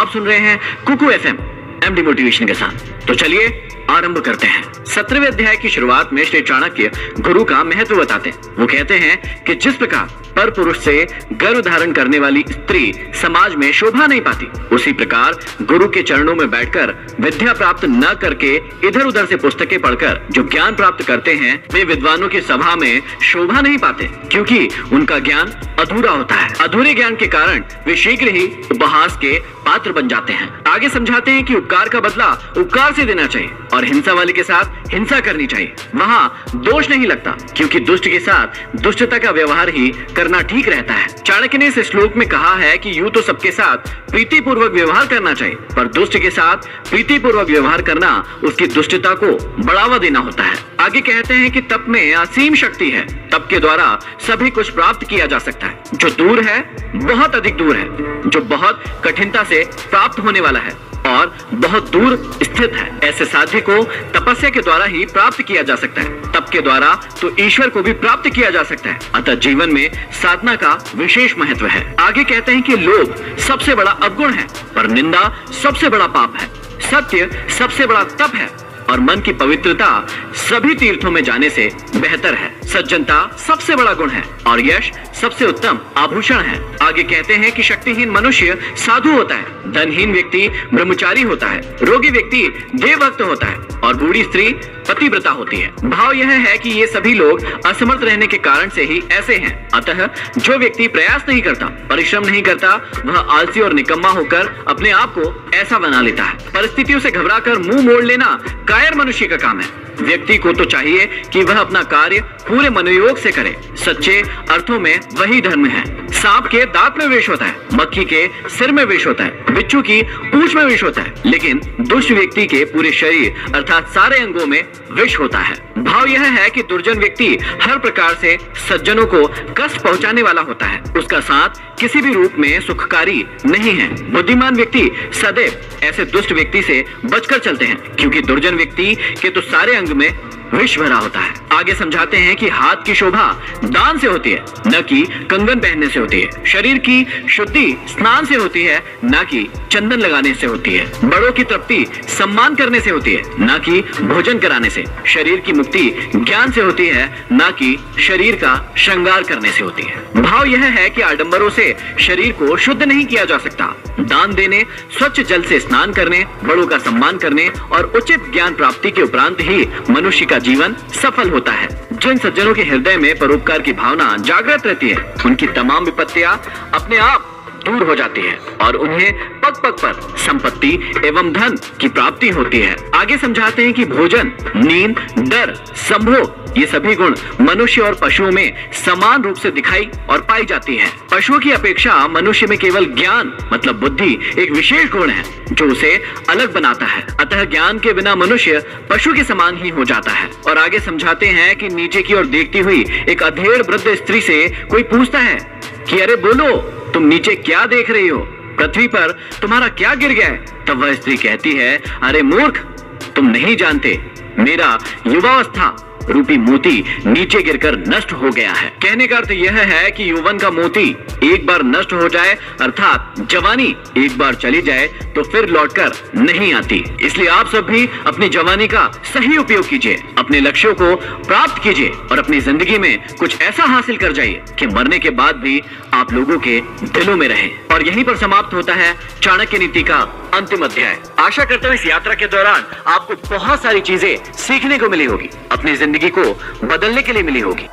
आप सुन रहे हैं कुकू एफएम एमडी मोटिवेशन के साथ। तो चलिए आरंभ करते हैं। 17वें अध्याय की शुरुआत में श्री चाणक्य गुरु का महत्व बताते हैं। वो कहते हैं कि जिस प्रकार पर पुरुष से गर्भ धारण करने वाली स्त्री समाज में शोभा नहीं पाती, उसी प्रकार गुरु के चरणों में बैठकर विद्या प्राप्त न करके इधर उधर से पुस्तकें पढ़कर जो ज्ञान प्राप्त करते हैं वे विद्वानों की सभा में शोभा नहीं पाते, क्योंकि उनका ज्ञान अधूरा होता है। अधूरे ज्ञान के कारण वे शीघ्र ही उपहास के पात्र बन जाते हैं। आगे समझाते हैं कि उपकार का बदला उपकार से देना चाहिए और हिंसा वाले के साथ हिंसा करनी चाहिए। वहाँ दोष नहीं लगता, क्योंकि दुष्ट के साथ दुष्टता का व्यवहार ही करना ठीक रहता है। चाणक्य ने इस श्लोक में कहा है कि यूं तो सबके साथ प्रीतिपूर्वक व्यवहार करना चाहिए, पर दुष्ट के साथ प्रीतिपूर्वक व्यवहार करना उसकी दुष्टता को बढ़ावा देना होता है। आगे कहते हैं कि तप में असीम शक्ति है। तप के द्वारा सभी कुछ प्राप्त किया जा सकता है। जो दूर है बहुत अधिक दूर है, जो बहुत कठिनता से प्राप्त होने वाला है और बहुत दूर स्थित है। ऐसे साध्य को तपस्या के द्वारा ही प्राप्त किया जा सकता है। तप के द्वारा तो ईश्वर को भी प्राप्त किया जा सकता है। अतः जीवन में साधना का विशेष महत्व है। आगे कहते हैं कि लोभ सबसे बड़ा अवगुण है, पर निंदा सबसे बड़ा पाप है। सत्य सबसे बड़ा तप है और मन की पवित्रता सभी तीर्थों में जाने से बेहतर है। सज्जनता सबसे बड़ा गुण है और यश सबसे उत्तम आभूषण है। आगे कहते हैं कि शक्तिहीन मनुष्य साधु होता है, धनहीन व्यक्ति ब्रह्मचारी होता है, रोगी व्यक्ति देवभक्त होता है और बूढ़ी स्त्री पतिव्रता होती है। भाव यह है कि ये सभी लोग असमर्थ रहने के कारण से ही ऐसे हैं। अतः जो व्यक्ति प्रयास नहीं करता, परिश्रम नहीं करता, वह आलसी और निकम्मा होकर अपने आप को ऐसा बना लेता है। परिस्थितियों से घबराकर मुंह मोड़ लेना कायर मनुष्य का काम है। व्यक्ति को तो चाहिए कि वह अपना कार्य पूरे मनोयोग से करे। सच्चे अर्थों में वही धर्म है। सांप के दांत में विष होता है, मक्खी के सिर में विष होता है, बिच्छू की पूंछ में विष होता है, लेकिन दुष्ट व्यक्ति के पूरे शरीर अर्थात सारे अंगों में विष होता है। भाव यह है कि दुर्जन व्यक्ति हर प्रकार से सज्जनों को कष्ट पहुंचाने वाला होता है। उसका साथ किसी भी रूप में सुखकारी नहीं है। बुद्धिमान व्यक्ति सदैव ऐसे दुष्ट व्यक्ति से बचकर चलते हैं, क्योंकि दुर्जन व्यक्ति के तो सारे अंग में विष भरा होता है। आगे समझाते हैं कि हाथ की शोभा दान से होती है, न कि कंगन पहनने से होती है। शरीर की शुद्धि स्नान से होती है, न कि चंदन लगाने से होती है। बड़ों की तृप्ति सम्मान करने से होती है, न कि भोजन कराने से। शरीर की मुक्ति ज्ञान से होती है, न कि शरीर का श्रृंगार करने से होती है। भाव यह है कि आडंबरों से शरीर को शुद्ध नहीं किया जा सकता। दान देने, स्वच्छ जल से स्नान करने, बड़ों का सम्मान करने और उचित ज्ञान प्राप्ति के उपरांत ही मनुष्य का जीवन सफल होता है। जिन सज्जनों के हृदय में परोपकार की भावना जागृत रहती है, उनकी तमाम विपत्तियां अपने आप दूर हो जाती है और उन्हें पग पग पर संपत्ति एवं धन की प्राप्ति होती है। आगे समझाते हैं कि भोजन, नींद, डर, संभोग ये सभी गुण मनुष्य और पशुओं में समान रूप से दिखाई और पाई जाती है। पशुओं की अपेक्षा मनुष्य में केवल ज्ञान मतलब बुद्धि एक विशेष गुण है जो उसे अलग बनाता है। अतः ज्ञान के बिना मनुष्य पशु के समान ही हो जाता है। और आगे समझाते हैं कि नीचे की ओर देखती हुई एक अधेड़ वृद्ध स्त्री से कोई पूछता है कि अरे बोलो, तुम नीचे क्या देख रही हो? पृथ्वी पर तुम्हारा क्या गिर गया है? तब वह स्त्री कहती है, अरे मूर्ख, तुम नहीं जानते, मेरा युवावस्था रूपी मोती नीचे गिरकर नष्ट हो गया है। कहने का अर्थ यह है कि यौवन का मोती एक बार नष्ट हो जाए अर्थात जवानी एक बार चली जाए तो फिर लौटकर नहीं आती। इसलिए आप सब भी अपनी जवानी का सही उपयोग कीजिए, अपने लक्ष्यों को प्राप्त कीजिए और अपनी जिंदगी में कुछ ऐसा हासिल कर जाइए कि मरने के बाद भी आप लोगों के दिलों में रहे। और यहीं पर समाप्त होता है चाणक्य नीति का अंतिम अध्याय। आशा करता हूँ इस यात्रा के दौरान आपको बहुत सारी चीजें सीखने को मिली होगी, अपनी जिंदगी को बदलने के लिए मिली होगी।